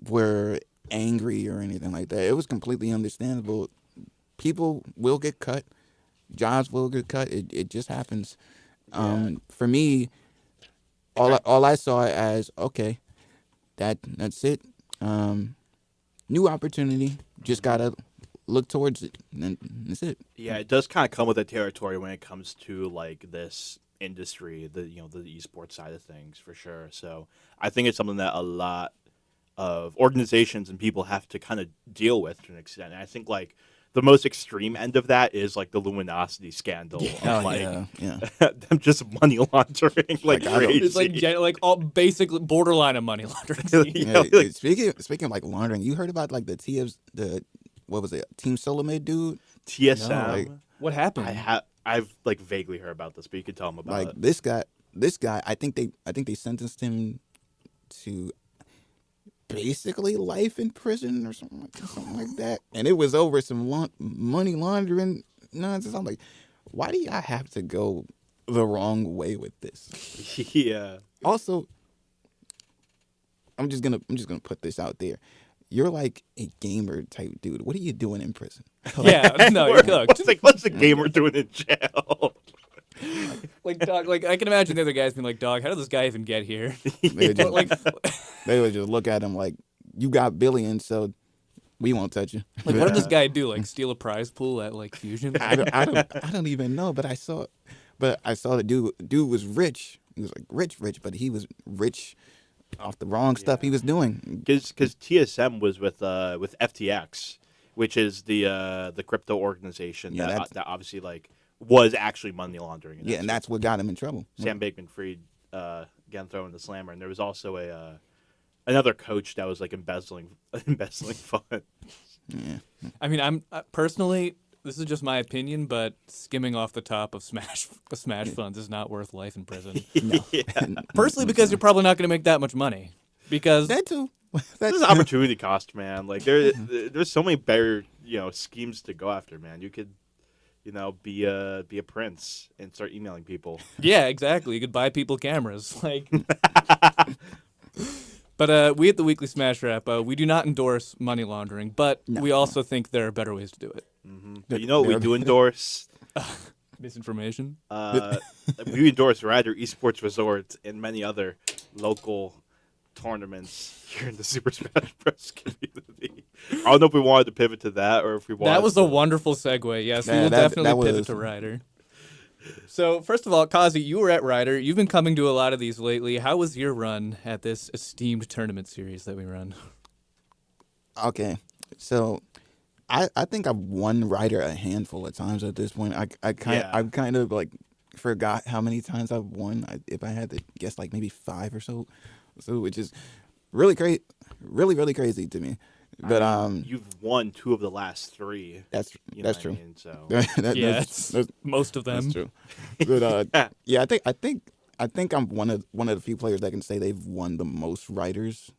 were angry or anything like that. It was completely understandable. People will get cut. Jobs will get cut. It just happens. For me, all I saw it as, okay, that's it. New opportunity. Just gotta look towards it, and that's it. Yeah, it does kind of come with the territory when it comes to like this industry, the esports side of things for sure. So I think it's something that a lot of organizations and people have to kind of deal with to an extent. And I think like the most extreme end of that is like the Luminosity scandal. Of, like, yeah. them just money laundering like Like, I don't- crazy. It's like all basically borderline of money laundering. Yeah, Yeah, like- speaking of like laundering, you heard about like what was it, Team Solomid dude? TSM. No, like- What happened? I've like vaguely heard about this, but you could tell them about Like it. this guy, I think they sentenced him to basically life in prison or something like that, and it was over some money laundering nonsense. I'm like, why do y'all have to go the wrong way with this? Yeah. Also, I'm just gonna put this out there. You're like a gamer type dude. What are you doing in prison? Yeah, no, you're cooked. What's a gamer doing in jail? Like, dog, like I can imagine the other guys being like, "Dog, how did this guy even get here?" They would just, Like, they would just look at him like, you got billions, so we won't touch you. what did this guy do? Like, steal a prize pool at like Fusion? I don't even know, but I saw the dude was rich. He was like rich, but he was rich off the wrong stuff he was doing. Because TSM was with FTX, which is the crypto organization Yeah, that obviously like was actually money laundering. Yeah, and that's what got him in trouble. Sam Bankman-Fried again thrown in the slammer, and there was also another coach that was like embezzling funds. Yeah. I mean, I'm personally, this is just my opinion, but skimming off the top of Smash funds is not worth life in prison. Personally, because you're probably not going to make that much money. Because That too. This is opportunity cost, man. Like there's so many better schemes to go after, man. You could be a prince and start emailing people. yeah, exactly. You could buy people cameras, like. But we at the Weekly Smash Wrap, we do not endorse money laundering, but we also think there are better ways to do it. But you know what we do endorse? Misinformation. We endorse Rider Esports Resort and many other local tournaments here in the Super Smash Bros. Community. I don't know if we wanted to pivot to that or if we wanted That was to... a wonderful segue. Yes, we Yeah, will that definitely pivot was. to Ryder. So, first of all, Kazii, you were at Ryder. You've been coming to a lot of these lately. How was your run at this esteemed tournament series that we run? Okay, so I think I've won Ryder a handful of times at this point. I've kind of like forgot how many times I've won. If I had to guess, like maybe 5 or so, which is really crazy, really crazy to me. But you've won 2 of the last 3. that's true. I mean? So Yeah, it's most of them. That's true. But yeah, I think I'm one of the few players that can say they've won the most Riders.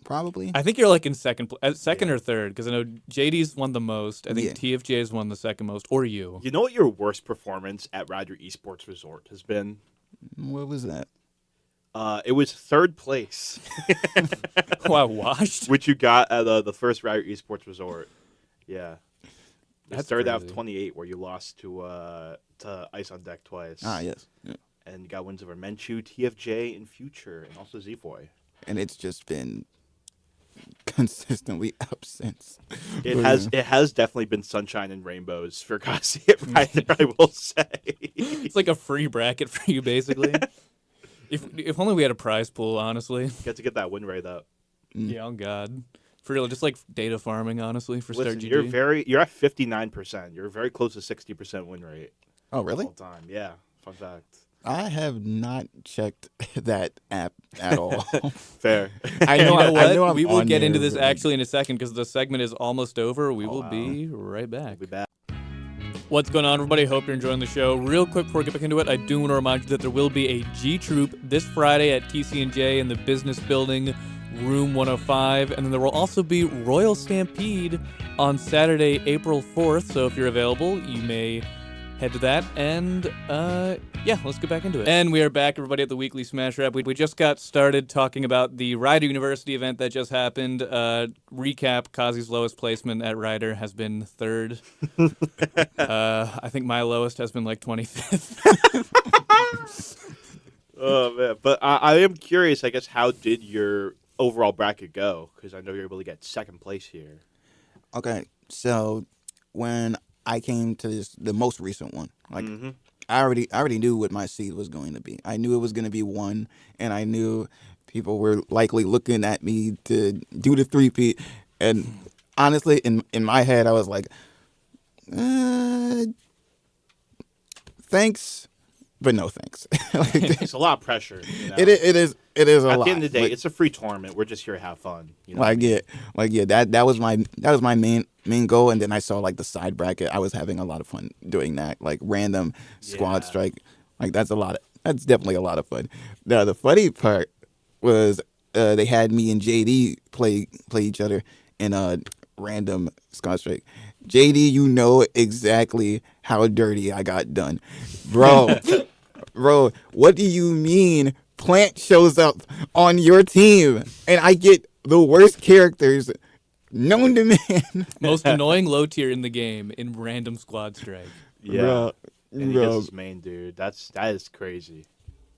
Probably. I think you're like in second or third, because I know JD's won the most. I think TFJ's won the second most, or you. You know what your worst performance at Rider Esports Resort has been? What was that? It was 3rd place. Wow, washed. Which you got at the first Rider Esports Resort. Yeah. That's 3rd out of crazy. 28, where you lost to Ice on Deck twice. Ah, yes. Yeah. And you got wins over Menchu, TFJ, and Future, and also Zfoy. And it's just been consistently up since. It has definitely been sunshine and rainbows for Kazii at Ryder, I will say. It's like a free bracket for you, basically. If only we had a prize pool, honestly. You have to get that win rate up. Yeah, oh God. For real, just like data farming, honestly, for Listen, Star GG. you're at 59%. You're very close to 60% win rate. Oh, really? All time. Yeah. Fun fact. I have not checked that app at all. Fair. I You know. know what? I know I'm we will on get into there, this but, actually in a second because the segment is almost over. We will wow. be right back. We'll be back. What's going on, everybody? Hope you're enjoying the show. Real quick before we get back into it, I do want to remind you that there will be a G Troop this Friday at TC&J in the Business Building, Room 105, and then there will also be Royal Stampede on Saturday, April 4th. So if you're available, you may head to that, and yeah, let's get back into it. And we are back, everybody, at the Weekly Smash Rap. We just got started talking about the Ryder University event that just happened. Recap, Kazi's lowest placement at Ryder has been 3rd. I think my lowest has been like 25th. Oh, man. But I am curious, I guess, how did your overall bracket go? Because I know you're able to get 2nd place here. Okay, so when I came to the most recent one, like Mm-hmm. I already knew what my seed was going to be. I knew it was going to be 1, and I knew people were likely looking at me to do the 3-peat. And honestly, in my head, I was like, thanks, but no thanks. Like, It's a lot of pressure. You know? it is a lot. At the end of the day, Like, it's a free tournament. We're just here to have fun. You know? that was my main goal, and then I saw like the side bracket. I was having a lot of fun doing that, like random squad Yeah. strike. Like that's definitely a lot of fun. Now the funny part was they had me and JD play each other in a random squad strike. JD, you know exactly how dirty I got done, bro. Bro, what do you mean Plant shows up on your team and I get the worst characters known to man? Most annoying low tier in the game in random squad strike. Yeah. Bro, And he gets his main dude. That is crazy.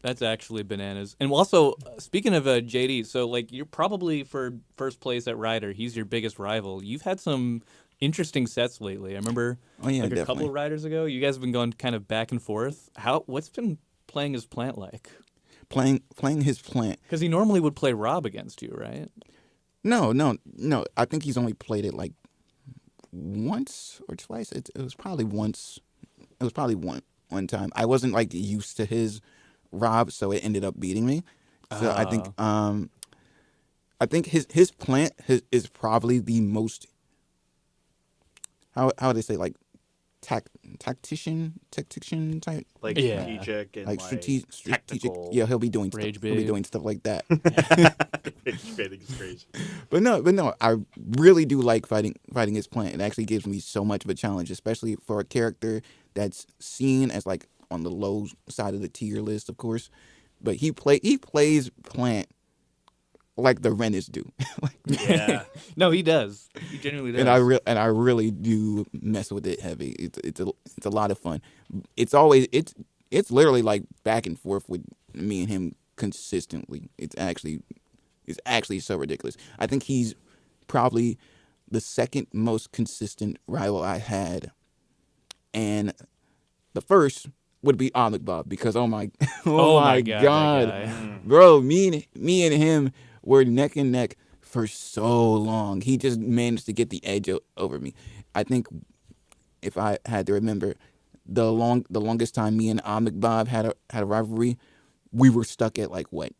That's actually bananas. And also, speaking of JD, so like you're probably for first place at Ryder. He's your biggest rival. You've had some interesting sets lately. I remember Oh, yeah, like a couple definitely. of Riders ago, you guys have been going kind of back and forth. What's been playing his Plant like? Playing his Plant. Because he normally would play Rob against you, right? No. I think he's only played it like once or twice. It was probably once. It was probably one time. I wasn't like used to his Rob, so it ended up beating me. So I think his Plant is probably the most how would they say, like tactician type, Like Yeah. strategic and like strategic. technical. Yeah, he'll be doing Rage stuff. He'll be bait. doing stuff like that. Baiting is crazy. But no, I really do like fighting his Plant. It actually gives me so much of a challenge, especially for a character that's seen as like on the low side of the tier list, of course. But he plays Plant like the rent is due. Yeah. No, he does. He genuinely does. And I really do mess with it heavy. It's a lot of fun. It's literally like back and forth with me and him consistently. It's actually so ridiculous. I think he's probably the second most consistent rival I had, and the first would be Ahmed Bob because oh my god, that guy. bro, me and him were neck and neck for so long. He just managed to get the edge over me. I think if I had to remember the longest time me and Ahmed Bob had a rivalry, we were stuck at like what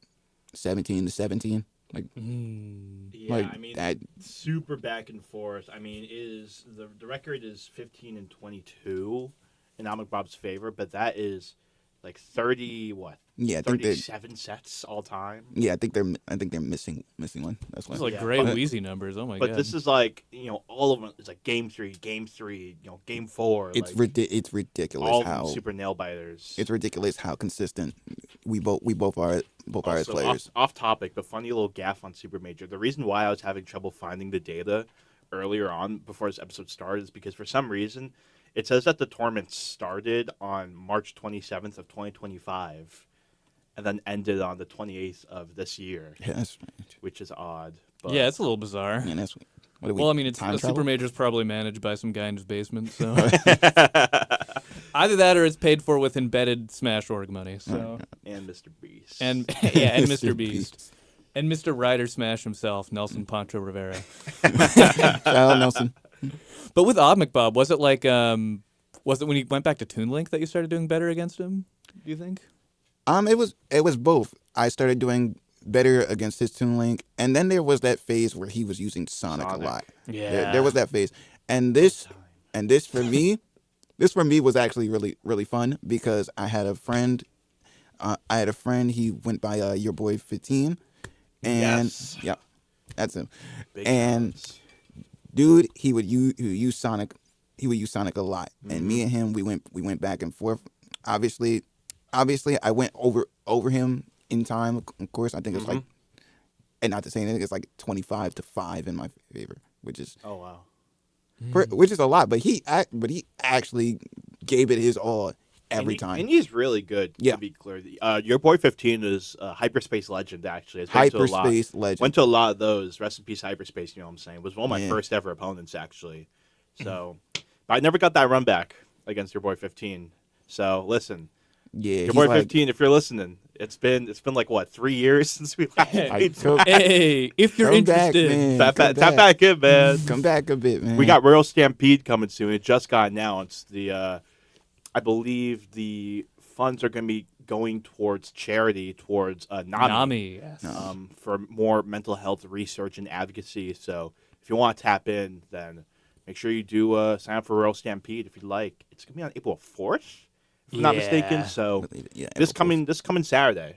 17-17. Like, Yeah, like I mean, that. super back and forth. I mean, is the record is 15-22 in Ahmed Bob's favor, but that is like 30 what? Yeah, I think 37 sets all time. Yeah, I think they're missing one. That's why. It's like Yeah, great but- Wheezy numbers. Oh my But god. this is like, all of them. It's like game three, game 4. It's like, it's ridiculous all of how them super nail biters. it's ridiculous how consistent we both are as Also, players. off topic, but funny little gaff on Super Major. The reason why I was having trouble finding the data earlier on before this episode started is because for some reason it says that the tournament started on March 27th of 2025 and then ended on the 28th of this year, Yeah, that's strange. which is odd. But Yeah, it's a little bizarre. Yeah, that's what are we, Well, I mean, it's time the travel? Super Major's probably managed by some guy in his basement, so either that or it's paid for with embedded Smash org money. So and Mr. Beast. and Mr. Beast and Mr. Ryder Smash himself, Nelson Pancho Rivera. Shout out Nelson. But with Odd McBob, was it like was it when he went back to Toon Link that you started doing better against him? Do you think? It was both. I started doing better against his Toon Link, and then there was that phase where he was using Sonic a lot. Yeah. There was that phase, and this for me, was actually really really fun because I had a friend. He went by your boy 15, and Yes. yeah, that's him. Big and fans. Dude, he would use Sonic. He would use Sonic a lot, and me and him, we went back and forth. Obviously, I went over him in time. Of course, I think it's like, and not to say anything, it's like 25-5 in my favor, which is Oh wow. which is a lot. But he actually gave it his all every time. And he's really good. Yeah. To be clear, your boy 15 is a hyperspace legend. Actually, has been to a lot. Hyperspace legend. Went to a lot of those. Rest in peace, hyperspace. You know what I'm saying? Was one of my Yeah. first ever opponents actually. So, but I never got that run back against your boy 15. So listen, Yeah, your he's boy like, 15. If you're listening, it's been like what 3 years since we last played. Hey, if you're come back, interested, man. Tap Come back in, man. Come back a bit, man. We got Royal Stampede coming soon. It just got announced. I believe the funds are going to be going towards charity, towards Nami. Yes. for more mental health research and advocacy. So if you want to tap in, then make sure you do sign up for Royal Stampede if you'd like. It's going to be on April 4th, if I'm not mistaken. Yeah. So Yeah, this coming Saturday.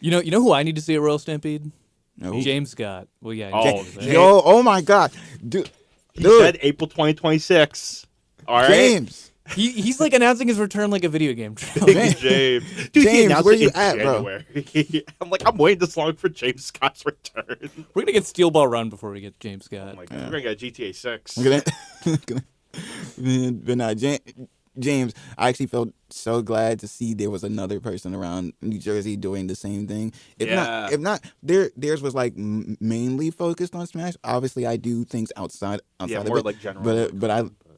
You know who I need to see at Royal Stampede? No. James Scott. Well, yeah. Oh, James, James. Yo, oh my God, dude. He said April 2026. All right. James. He's like announcing his return like a video game trailer. Big James. Dude, he James, announced where it you in at, bro? January. I'm like, I'm waiting this long for James Scott's return. We're gonna get Steel Ball Run before we get James Scott. Oh my God. We're going to get GTA 6. I'm gonna James, I actually felt so glad to see there was another person around New Jersey doing the same thing. If not, theirs was like mainly focused on Smash. Obviously, I do things outside Yeah, of more it, like general.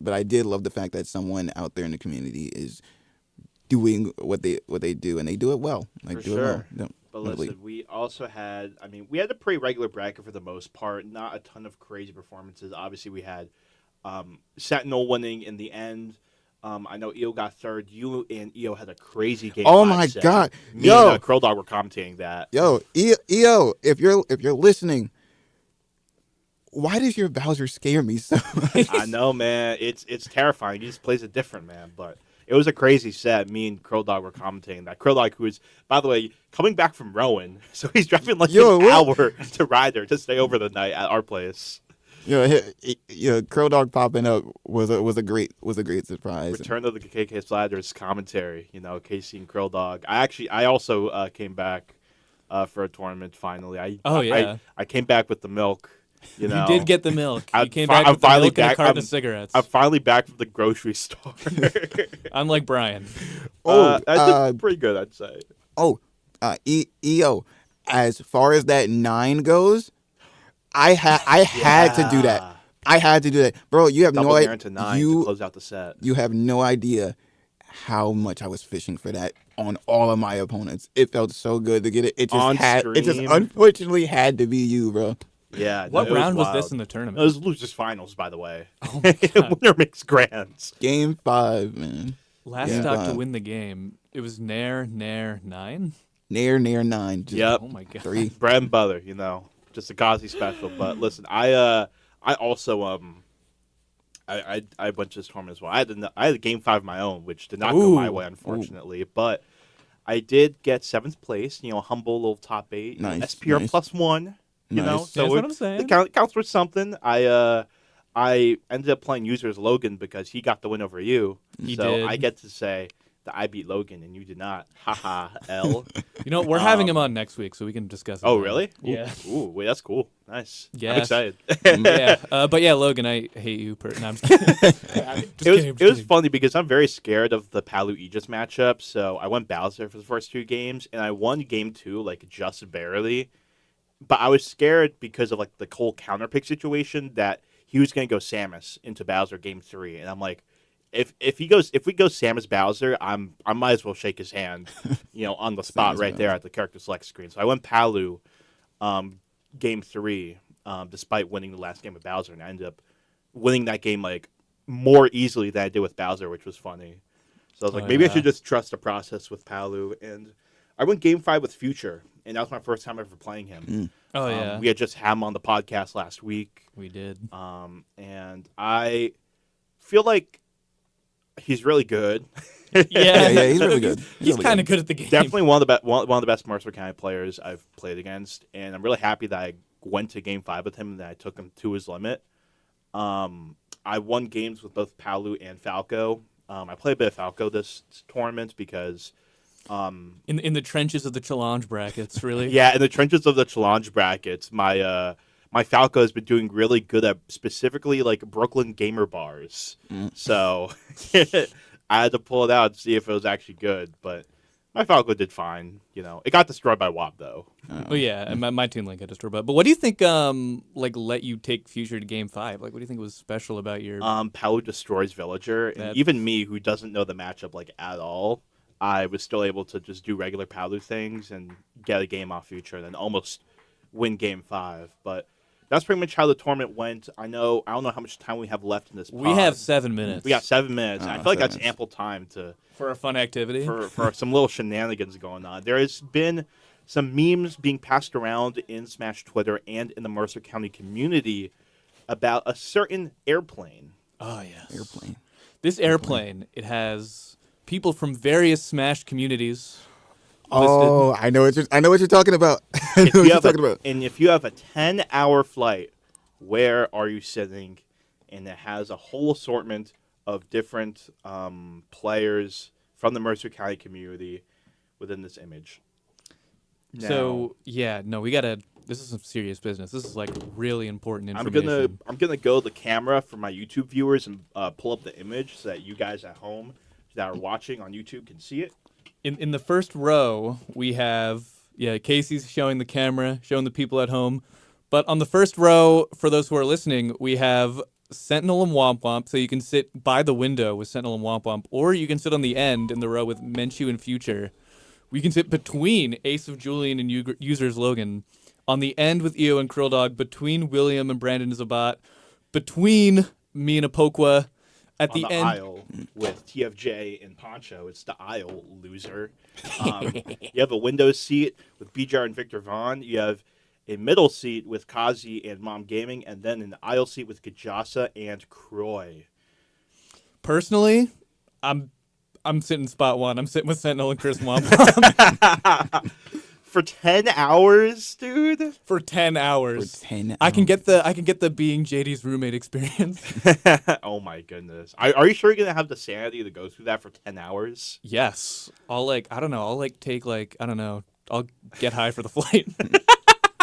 but I did love the fact that someone out there in the community is doing what they do, and they do it well. Like For do sure. it well. No, But really. listen, we also had, we had a pretty regular bracket for the most part. Not a ton of crazy performances. Obviously, we had Sentinel winning in the end. I know EO got third. You and EO had a crazy game. Oh 5 my set. God. Me Yo. and Crow Dog were commentating that. Yo, EO, if you're listening, why does your Bowser scare me so much? I know, man. It's terrifying. He just plays it different, man. But it was a crazy set. Me and Crow Dog were commentating that. Crow Dog, who is, by the way, coming back from Rowan, so he's driving like an hour to Ryder to stay over the night at our place. Crow Dog popping up was a great surprise. Return of the KK Sladders commentary. Casey and Krill Dog. I also came back for a tournament. Finally, I came back with the milk. You know, You did get the milk. I'm You came fi- back I'm with the finally milk and a back- carton I'm- of cigarettes. I'm finally back from the grocery store. I'm like Brian. I did pretty good, I'd say. EO, as far as that 9 goes, I had to do that. I had to do that, bro. You have Double no Baron to 9 to close out the set. You have no idea how much I was fishing for that on all of my opponents. It felt so good to get it. It just stream. unfortunately had to be you, bro. Yeah. What no, it round was wild. this in the tournament? It was losers finals, by the way. Oh my God. Winner makes grands. Game 5, man. Last Yeah. stock to win the game. It was Nair 9. Near 9. Just Yep. Oh my God. 3. Bread and butter, just a Kazii special. But listen, I also I went to this tournament as well. I had a game 5 of my own, which did not go my way, unfortunately. But I did get 7th place. Humble little top 8. Nice, SPR nice. +1. Nice. So That's what I'm saying. it counts for something. I ended up playing user as Logan because he got the win over you. He so did. I get to say that I beat Logan and you did not. Haha, L. We're having him on next week, so we can discuss it. Oh, then. really? Yeah. Ooh, wait, that's cool. Nice. Yes. I'm excited. Yeah. But yeah, Logan, I hate you. No, I'm just kidding. It was funny because I'm very scared of the Palu Aegis matchup. So I went Bowser for the first 2 games, and I won game 2 like just barely. But I was scared because of like the whole counter pick situation that he was going to go Samus into Bowser game 3, and I'm like, if we go Samus Bowser, I might as well shake his hand, on the spot Samus right there at the character select screen. So I went Palu, game 3, despite winning the last game with Bowser, and I ended up winning that game like more easily than I did with Bowser, which was funny. So I was like, maybe I should just trust the process with Palu, and I went game 5 with Future, and that was my first time ever playing him. Oh yeah. We had just had him on the podcast last week. We did. And I feel like he's really good. Yeah, he's really good. He's really kind of good. good at the game. Definitely one of the best Mercer County players I've played against, and I'm really happy that I went to game 5 with him and that I took him to his limit. I won games with both Palu and Falco. I played a bit of Falco this tournament because In the trenches of the challenge brackets, really. yeah, in the trenches of the challenge brackets, my Falco has been doing really good at specifically like Brooklyn gamer bars. So I had to pull it out and see if it was actually good, but my Falco did fine. It got destroyed by WAP though. Oh yeah, and my Toon Link got destroyed. But what do you think? Let you take Future to game 5. Like, what do you think was special about your? Palu destroys Villager, and even me, who doesn't know the matchup like at all, I was still able to just do regular Palu things and get a game off Future, and then almost win game 5. But that's pretty much how the tournament went. I don't know how much time we have left in this pod. We have 7 minutes. We got 7 minutes. I feel like that's 7 minutes. ample time for a fun activity. for some little shenanigans going on. There has been some memes being passed around in Smash Twitter and in the Mercer County community about a certain airplane. Oh yes. Airplane. This airplane, it has people from various Smash communities. Oh, I know what you're talking about. I know what you're talking about. And if you have a 10-hour flight, where are you sitting? And it has a whole assortment of different players from the Mercer County community within this image. So yeah, no, we gotta. This is some serious business. This is like really important information. I'm gonna go to the camera for my YouTube viewers and pull up the image so that you guys at home that are watching on YouTube can see it. In the first row, we have Casey's showing the camera, showing the people at home. But on the first row, for those who are listening, we have Sentinel and Womp Womp, so you can sit by the window with Sentinel and Womp Womp, or you can sit on the end in the row with Menchu and Future. We can sit between Ace of Julian and Users Logan, on the end with EO and Krill Dog, between William and Brandon Zabat, between me and Apokwa, at On the the end. aisle with TFJ and Poncho. It's the aisle, loser. You have a window seat with BJR and Victor Vaughn. You have a middle seat with Kazii and Mom Gaming, and then an aisle seat with Kajasa and Croy. Personally, I'm sitting spot 1. I'm sitting with Sentinel and Chris Womp Womp. For 10 hours, dude? For 10 hours. For 10 I can get the being JD's roommate experience. Oh my goodness. Are you sure you're going to have the sanity to go through that for 10 hours? Yes. I'll take I'll get high for the flight.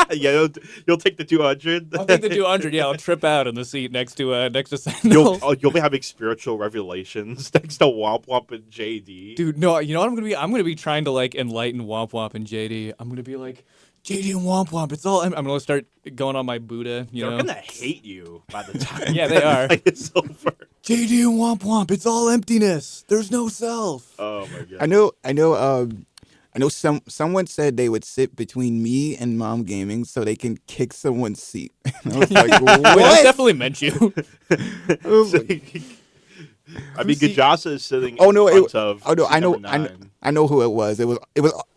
Yeah, you'll take the 200. I'll take the 200. Yeah, I'll trip out in the seat next to Sentinels. You'll be having spiritual revelations thanks to Womp Womp and JD. Dude, no, you know what I'm gonna be? I'm gonna be trying to like enlighten Womp Womp and JD. I'm gonna be like, JD and Womp Womp, it's all. I'm gonna start going on my Buddha. They're know, gonna hate you by the time. Yeah, they are. It's over. JD and Womp Womp, it's all emptiness. There's no self. Oh my god. I know. Someone said they would sit between me and Mom Gaming so they can kick someone's seat. And I was like, Wait, that what? definitely meant you. I mean, Gajasa is sitting. Oh no! In front of I know. number 9. I know who it was. It was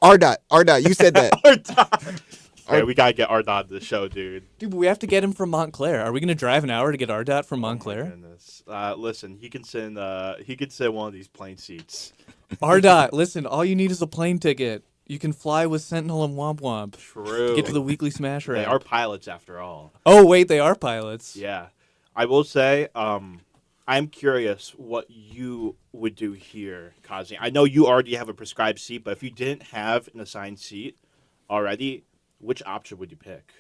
Ardot. Ardot, you said that. Ardot. Yeah, we gotta get Ardot to the show, dude. Dude, but we have to get him from Montclair. Are we gonna drive an hour to get Ardot from Montclair? Oh my goodness. Listen, he can sit in one of these plane seats. Ardot, listen, all you need is a plane ticket. You can fly with Sentinel and Womp Womp. True. Get to the weekly Smash They Rap. are pilots after all. Oh wait, they are pilots. Yeah, I will say, I'm curious what you would do here, Kazii. I know you already have a prescribed seat, but if you didn't have an assigned seat already, which option would you pick?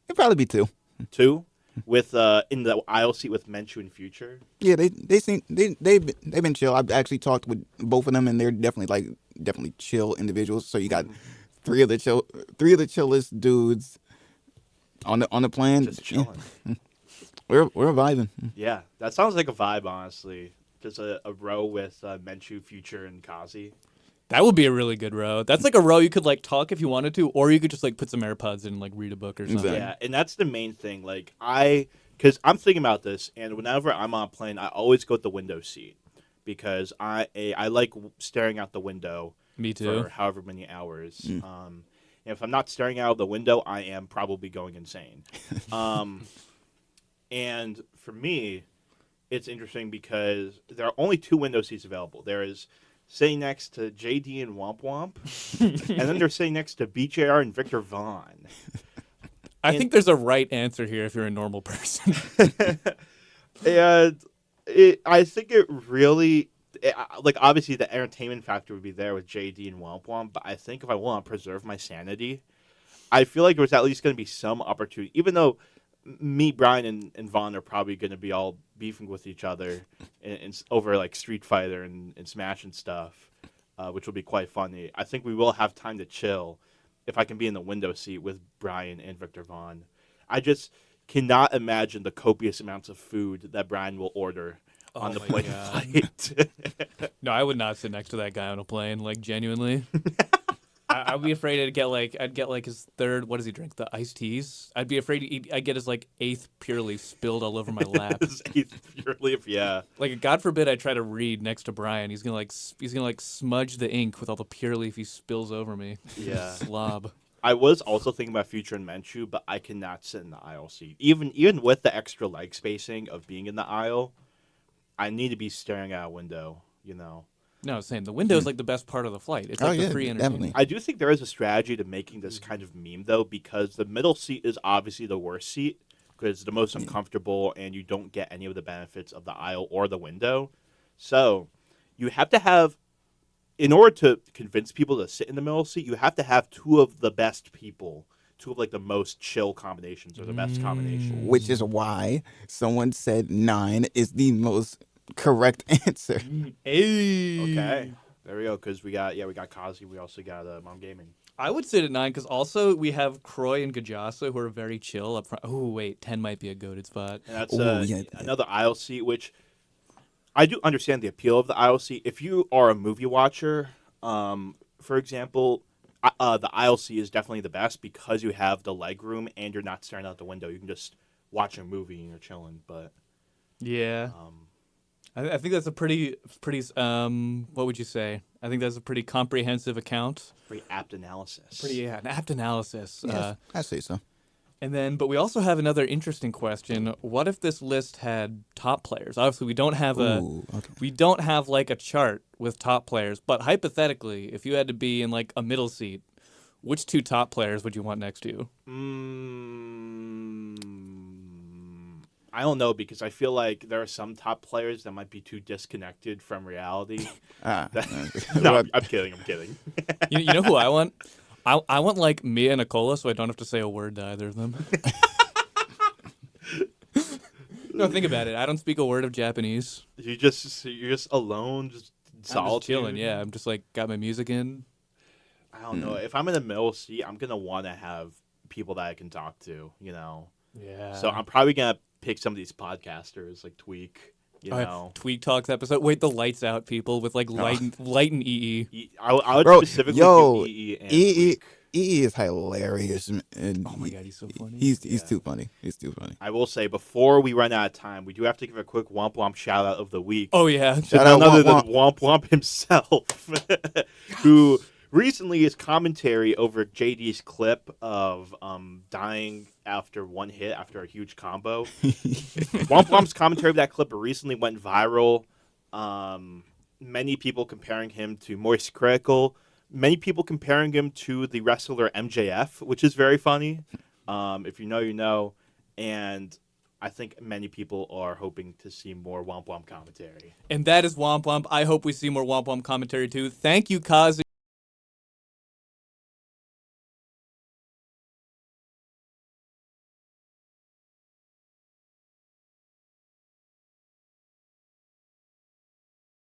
It'd probably be 2. 2, with in the aisle seat with Menchu and Future. Yeah, they've been chill. I've actually talked with both of them, and they're definitely chill individuals. So you got three of the chillest dudes on the plan. Just chilling. Yeah. We're vibing. Yeah, that sounds like a vibe, honestly. Just a row with Menchu, Future, and Kazii. That would be a really good row. That's like a row you could like talk if you wanted to, or you could just like put some AirPods in and like read a book or something. Exactly. Yeah, and that's the main thing. Like because I'm thinking about this, and whenever I'm on a plane, I always go with the window seat because I like staring out the window. Me too. For however many hours. And if I'm not staring out of the window, I am probably going insane. And for me, it's interesting because there are only 2 window seats available. There is sitting next to JD and Womp Womp, and then they're sitting next to BJR and Victor Vaughn. I think there's a right answer here if you're a normal person. And I think it really, like, obviously the entertainment factor would be there with JD and Womp Womp, but I think if I want to preserve my sanity, I feel like there's at least going to be some opportunity, even though me, Brian, and Vaughn are probably going to be all beefing with each other over like Street Fighter and Smash and stuff, which will be quite funny. I think we will have time to chill if I can be in the window seat with Brian and Victor Vaughn. I just cannot imagine the copious amounts of food that Brian will order on the plane flight. No, I would not sit next to that guy on a plane, like genuinely. I'd be afraid I'd get like his third, what does he drink? The iced teas? I'd be afraid I'd get his like 8th Pure Leaf spilled all over my lap. His 8th Pure Leaf, yeah. Like, God forbid I try to read next to Brian. He's gonna smudge the ink with all the Pure Leaf he spills over me. Yeah. Slob. I was also thinking about Future and Menchu, but I cannot sit in the aisle seat. Even with the extra leg spacing of being in the aisle, I need to be staring out a window, you know. No, same. The window is like the best part of the flight. It's like the free entertainment. definitely. I do think there is a strategy to making this kind of meme, though, because the middle seat is obviously the worst seat because it's the most uncomfortable and you don't get any of the benefits of the aisle or the window. So you have to have, in order to convince people to sit in the middle seat, you have to have 2 of the best people, 2 of like the most chill combinations or the best combinations. Which is why someone said 9 is the most correct answer. Hey. Okay, there we go. Because we got Kazii. We also got Mom Gaming. I would sit at 9 because also we have Croy and Gajasa who are very chill up front. Oh, wait. 10 might be a goated spot. And that's Ooh, another aisle seat, which I do understand the appeal of the aisle seat. If you are a movie watcher, for example, the aisle seat is definitely the best because you have the leg room and you're not staring out the window. You can just watch a movie and you're chilling. But Yeah. I think that's a pretty, what would you say? I think that's a pretty comprehensive account. pretty apt analysis. An apt analysis. Yes, I say so. But we also have another interesting question. What if this list had top players? Obviously, we don't have we don't have like a chart with top players. But hypothetically, if you had to be in like a middle seat, which 2 top players would you want next to you? I don't know because I feel like there are some top players that might be too disconnected from reality. No, Well, I'm kidding. I'm kidding. You know who I want? I want like Mia and Nicola, so I don't have to say a word to either of them. No, think about it. I don't speak a word of Japanese. you're just alone, just I'm solitude. just chilling. Yeah, I'm just like got my music in. I don't know. If I'm in the middle seat, I'm gonna want to have people that I can talk to. Yeah. So I'm probably gonna pick some of these podcasters like Tweak. Tweak Talks episode. Wait, the lights out people with like light and EE. I would Bro, specifically yo, do EE and EE Tweak. EE is hilarious, and Oh my god, he's so funny. he's Yeah. too funny. He's too funny. I will say before we run out of time, we do have to give a quick Womp Womp shout out of the week. Oh yeah. to Shout none out other Womp than Womp Womp himself, who recently his commentary over JD's clip of dying after one hit after a huge combo. Womp Womp's commentary of that clip recently went viral. Many people comparing him to Moist Critical. Many people comparing him to the wrestler MJF, which is very funny. If you know, you know. And I think many people are hoping to see more Womp Womp commentary. And that is Womp Womp. I hope we see more Womp Womp commentary too. Thank you, Kazii.